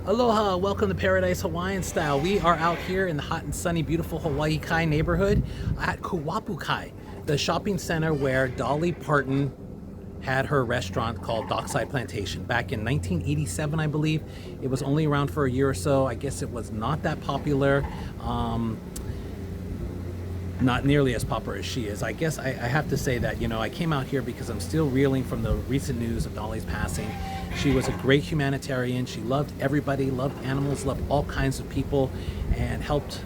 Aloha, welcome to Paradise Hawaiian Style. We are out here in the hot and sunny, beautiful Hawaii Kai neighborhood at Kuapu Kai, the shopping center where Dolly Parton had her restaurant called Dockside Plantation back in 1987, I believe. It was only around for a year or so. I guess it was not that popular. Not nearly as popular as she is. I guess I have to say that, I came out here because I'm still reeling from the recent news of Dolly's passing. She was a great humanitarian. She loved everybody, loved animals, loved all kinds of people, and helped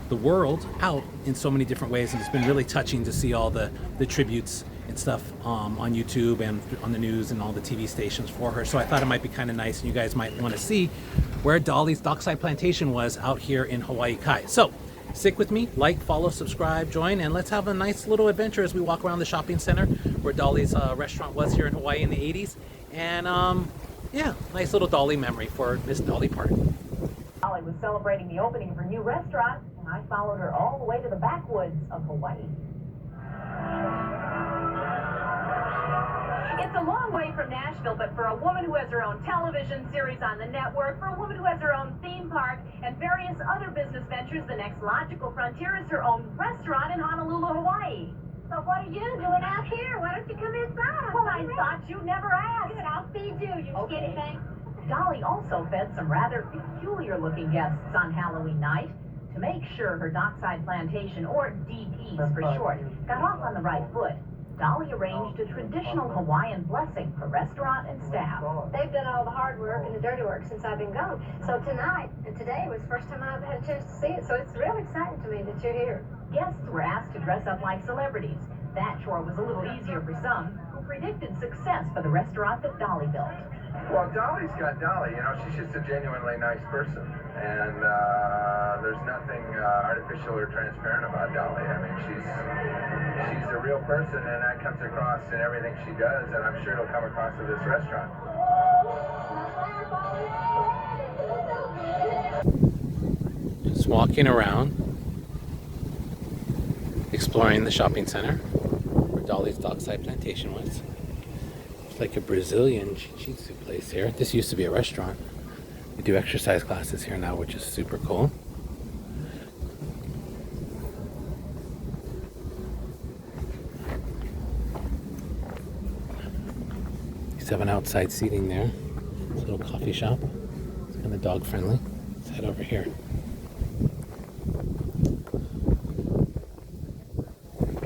the world out in so many different ways. And it's been really touching to see all the tributes and stuff on YouTube and on the news and all the TV stations for her. So I thought it might be kind of nice, and you guys might want to see where Dolly's Dockside Plantation was out here in Hawaii Kai. So stick with me, like, follow, subscribe, join, and let's have a nice little adventure as we walk around the shopping center where Dolly's restaurant was here in Hawaii in the 80s. And yeah, nice little Dolly memory for Miss Dolly Parton. Dolly was celebrating the opening of her new restaurant, and I followed her all the way to the backwoods of Hawaii. It's a long way from Nashville, but for a woman who has her own television series on the network, for a woman who has her own theme park and various other business ventures, the next logical frontier is her own restaurant in Honolulu, Hawaii. So what are you doing out here? Why don't you come inside? Well, I thought you never asked. Good, I'll feed you, you skinny thing. Dolly also fed some rather peculiar-looking guests on Halloween night to make sure her Dockside Plantation, or DPs for short, got off on the right foot. Dolly arranged a traditional Hawaiian blessing for restaurant and staff. They've done all the hard work and the dirty work since I've been gone. So tonight and today was the first time I've had a chance to see it, so it's real exciting to me that you're here. Guests were asked to dress up like celebrities. That chore was a little easier for some, who predicted success for the restaurant that Dolly built. Well, Dolly's got Dolly. She's just a genuinely nice person. And there's nothing artificial or transparent about Dolly. I mean, she's a real person, and that comes across in everything she does, and I'm sure it'll come across with this restaurant. Just walking around, exploring the shopping center where Dolly's Dockside Plantation was. It's like a Brazilian jiu-jitsu place here. This used to be a restaurant. We do exercise classes here now, which is super cool. Used to have an outside seating there. It's a little coffee shop. It's kind of dog friendly. Let's head over here.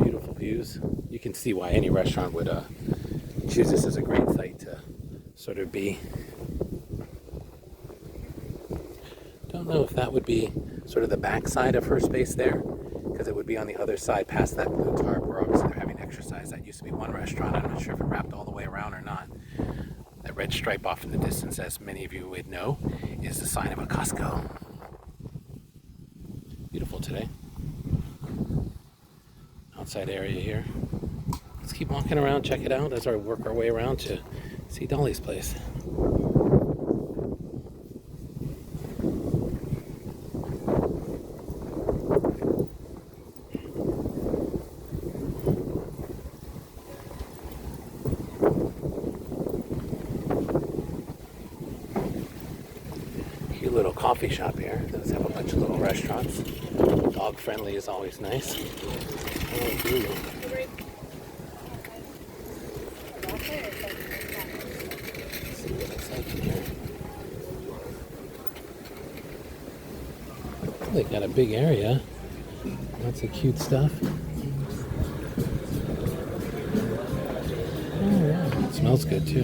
Beautiful views. You can see why any restaurant would choose this as a great site to sort of be. Don't know if that would be sort of the back side of her space there, because it would be on the other side past that blue tarp where obviously they're having exercise. That used to be one restaurant. I'm not sure if it wrapped all the way around or not. That red stripe off in the distance, as many of you would know, is the sign of a Costco. Beautiful today. Outside area here. Let's keep walking around, check it out as we work our way around to see Dolly's place. Cute little coffee shop here. It does have a bunch of little restaurants. Dog friendly is always nice. Oh, beautiful. They got a big area. Lots of cute stuff. Oh yeah, it smells good too.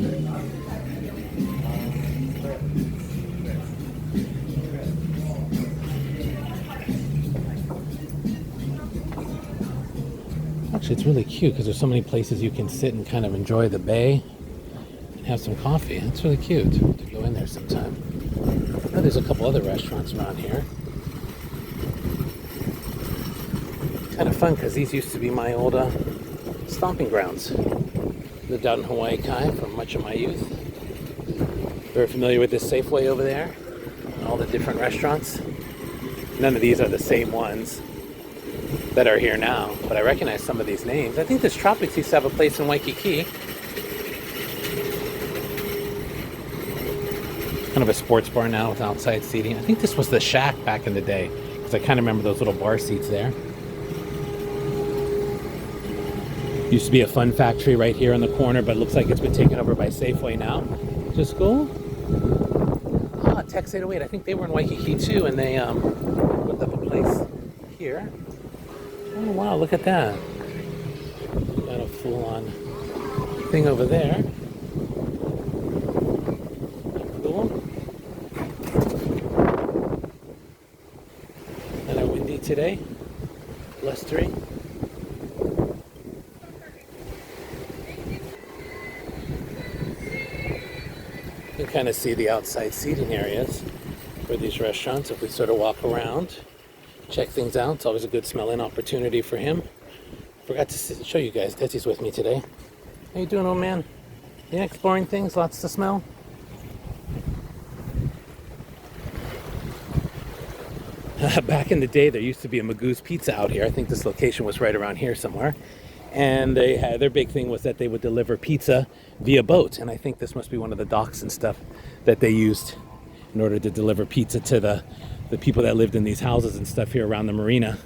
Actually, it's really cute because there's so many places you can sit and kind of enjoy the bay and have some coffee. It's really cute to go in there sometime. Oh, there's a couple other restaurants around here. Kind of fun because these used to be my old stomping grounds. Lived out in Hawaii Kai for much of my youth. Very familiar with this Safeway over there and all the different restaurants. None of these are the same ones that are here now, but I recognize some of these names. I think this Tropics used to have a place in Waikiki. Kind of a sports bar now with outside seating. I think this was the Shack back in the day, because I kind of remember those little bar seats there. Used to be a fun factory right here in the corner, but it looks like it's been taken over by Safeway now. Just cool. Tex 808. I think they were in Waikiki too, and they put up a place here. Oh wow, look at that. Got a full-on thing over there. Cool. Kind of windy today. Blustery. You can kind of see the outside seating areas for these restaurants if we sort of walk around, check things out. It's always a good smelling opportunity for him. Forgot to show you guys, Desi's with me today. How you doing, old man? Yeah, exploring things, lots to smell. Back in the day, there used to be a Magoo's Pizza out here. I think this location was right around here somewhere. And they had, their big thing was that they would deliver pizza via boat. And I think this must be one of the docks and stuff that they used in order to deliver pizza to the people that lived in these houses and stuff here around the marina.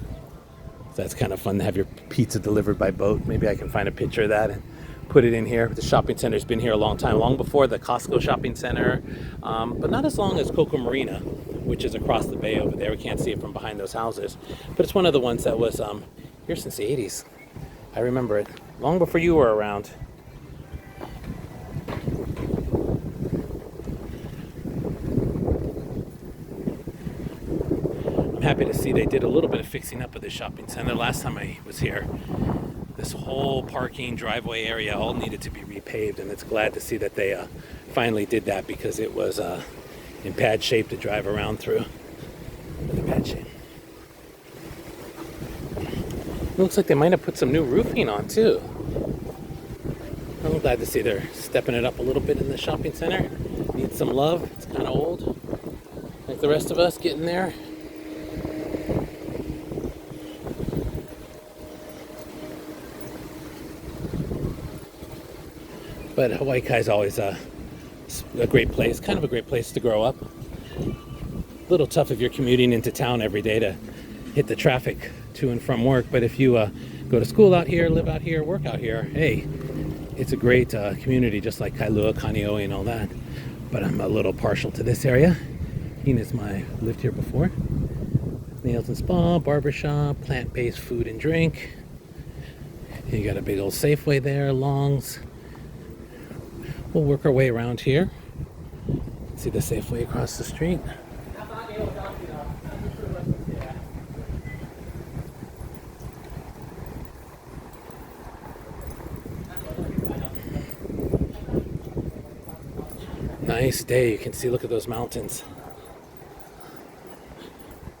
So that's kind of fun to have your pizza delivered by boat. Maybe I can find a picture of that and put it in here. The shopping center's been here a long time, long before the Costco shopping center, but not as long as Coco Marina, which is across the bay over there. We can't see it from behind those houses, but it's one of the ones that was here since the 80s. I remember it long before you were around. I'm happy to see they did a little bit of fixing up of the shopping center last time I was here. This whole parking driveway area all needed to be repaved, and it's glad to see that they finally did that, because it was in bad shape to drive around through. Really bad shape. It looks like they might have put some new roofing on too. I'm glad to see they're stepping it up a little bit in the shopping center. Needs some love. It's kind of old, like the rest of us, getting there. But Hawaii Kai is always a great place, kind of a great place to grow up. A little tough if you're commuting into town every day to hit the traffic to and from work, but if you go to school out here, live out here, work out here, hey, it's a great community, just like Kailua, Kaneohe, and all that. But I'm a little partial to this area. Ina's lived here before. Nails and spa, barbershop, plant-based food and drink. You got a big old Safeway there, Long's. We'll work our way around here. See the Safeway across the street. Nice day. You can see, look at those mountains.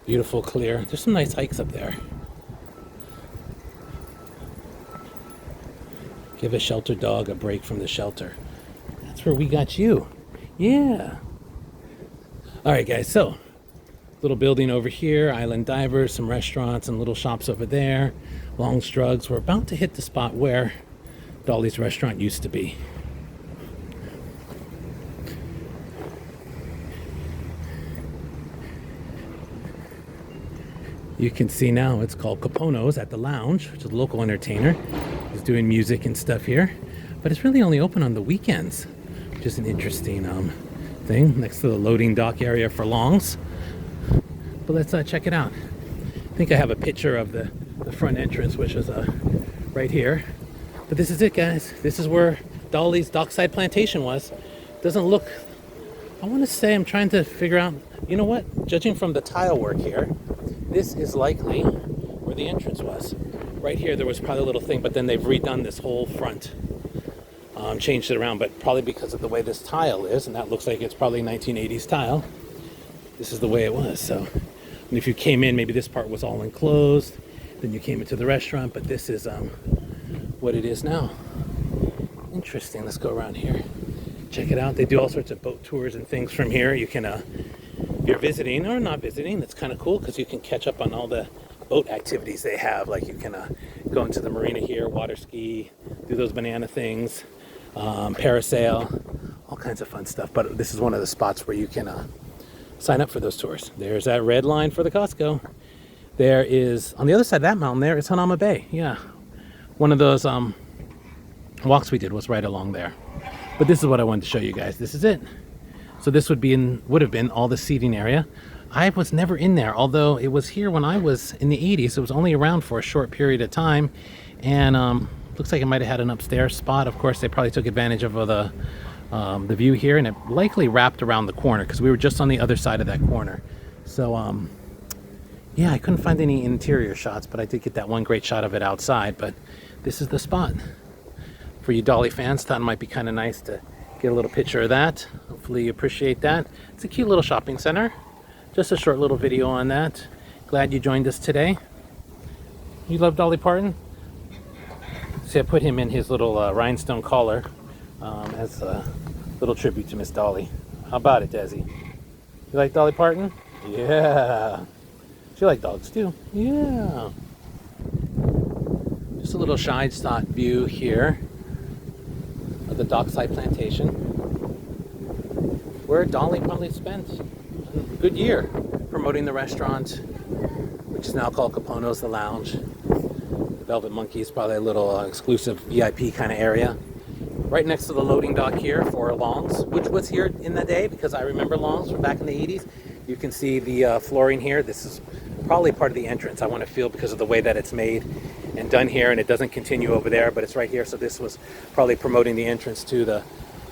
Beautiful, clear. There's some nice hikes up there. Give a sheltered dog a break from the shelter. That's where we got you. Yeah. All right, guys. So, little building over here, Island Divers, some restaurants and little shops over there. Long's Drugs. We're about to hit the spot where Dolly's restaurant used to be. You can see now it's called Kapono's at the Lounge, which is a local entertainer. He's doing music and stuff here. But it's really only open on the weekends, which is an interesting thing, next to the loading dock area for Long's. But let's check it out. I think I have a picture of the front entrance, which is right here. But this is it, guys. This is where Dolly's Dockside Plantation was. Doesn't look, I want to say, I'm trying to figure out, you know what? Judging from the tile work here, this is likely where the entrance was. Right here, there was probably a little thing, but then they've redone this whole front. Changed it around, but probably because of the way this tile is, and that looks like it's probably 1980s tile. This is the way it was. So, and if you came in, maybe this part was all enclosed. Then you came into the restaurant, but this is what it is now. Interesting. Let's go around here. Check it out. They do all sorts of boat tours and things from here. You can, if you're visiting or not visiting, that's kind of cool because you can catch up on all the boat activities they have. Like you can go into the marina here, water ski, do those banana things, parasail, all kinds of fun stuff. But this is one of the spots where you can sign up for those tours. There's that red line for the Costco. There is, on the other side of that mountain there, is Hanauma Bay. Yeah, one of those walks we did was right along there. But this is what I wanted to show you guys. This is it. So this would have been all the seating area. I was never in there, although it was here when I was in the 80s. It was only around for a short period of time, and looks like it might have had an upstairs spot. Of course, they probably took advantage of the view here, and it likely wrapped around the corner because we were just on the other side of that corner. So yeah, I couldn't find any interior shots, but I did get that one great shot of it outside. But this is the spot for you Dolly fans. Thought it might be kind of nice to get a little picture of that. Hopefully you appreciate that. It's a cute little shopping center. Just a short little video on that. Glad you joined us today. You love Dolly Parton? See, I put him in his little rhinestone collar as a little tribute to Miss Dolly. How about it, Desi? You like Dolly Parton? Yeah. She like dogs too. Yeah. Just a little side shot view here of the Dockside Plantation, where Dolly probably spent a good year promoting the restaurant, which is now called Capono's the Lounge. Velvet Monkey is probably a little exclusive VIP kind of area. Right next to the loading dock here for Long's, which was here in the day because I remember Long's from back in the 80s. You can see the flooring here. This is probably part of the entrance, I want to feel, because of the way that it's made and done here, and it doesn't continue over there, but it's right here. So this was probably promoting the entrance to the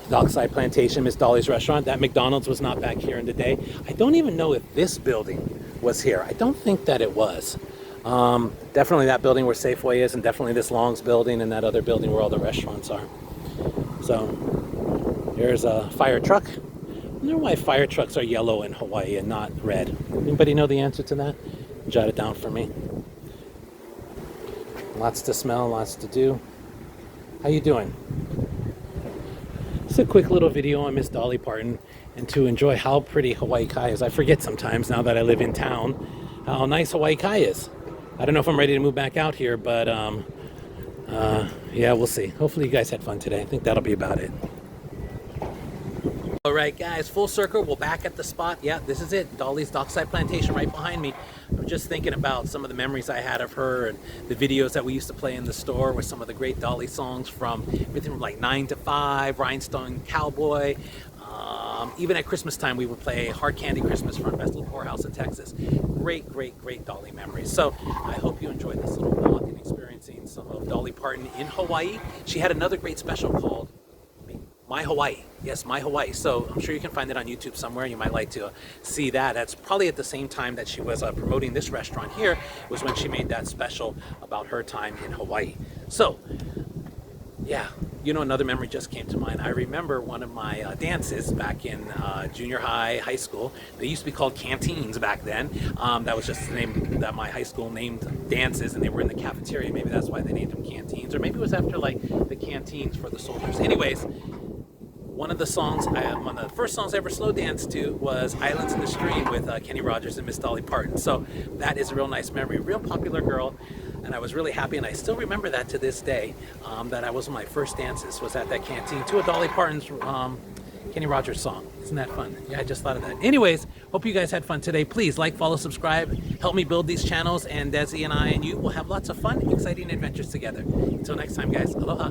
Dockside Plantation, Miss Dolly's restaurant. That McDonald's was not back here in the day. I don't even know if this building was here. I don't think that it was. Definitely that building where Safeway is, and definitely this Long's building, and that other building where all the restaurants are. So there's a fire truck. I wonder why fire trucks are yellow in Hawaii and not red. Anybody know the answer to that? Jot it down for me. Lots to smell, lots to do. How you doing? Just a quick little video on Miss Dolly Parton, and to enjoy how pretty Hawaii Kai is. I forget sometimes, now that I live in town, how nice Hawaii Kai is. I don't know if I'm ready to move back out here, but yeah, we'll see. Hopefully you guys had fun today. I think that'll be about it. All right, guys, full circle. We're back at the spot. Yeah, this is it. Dolly's Dockside Plantation right behind me. I'm just thinking about some of the memories I had of her and the videos that we used to play in the store with some of the great Dolly songs from everything from like 9 to 5, Rhinestone Cowboy. Even at Christmas time, we would play Hard Candy Christmas from Best Little Whorehouse in Texas. Great, great, great Dolly memories. So I hope you enjoyed this little walk and experiencing some of Dolly Parton in Hawaii. She had another great special called My Hawaii. Yes, My Hawaii. So I'm sure you can find it on YouTube somewhere. You might like to see that. That's probably at the same time that she was promoting this restaurant here, was when she made that special about her time in Hawaii. So yeah, you know, another memory just came to mind. I remember one of my dances back in junior high, high school. They used to be called canteens back then. That was just the name that my high school named dances, and they were in the cafeteria. Maybe that's why they named them canteens, or maybe it was after like the canteens for the soldiers. Anyways, one of the songs, one of the first songs I ever slow danced to was Islands in the Stream with Kenny Rogers and Miss Dolly Parton. So that is a real nice memory, real popular girl. And I was really happy, and I still remember that to this day, that I was one of my first dances was at that canteen to a Dolly Parton's Kenny Rogers song. Isn't that fun? Yeah, I just thought of that. Anyways, hope you guys had fun today. Please like, follow, subscribe, help me build these channels, and Desi and I and you will have lots of fun, exciting adventures together. Until next time, guys, aloha.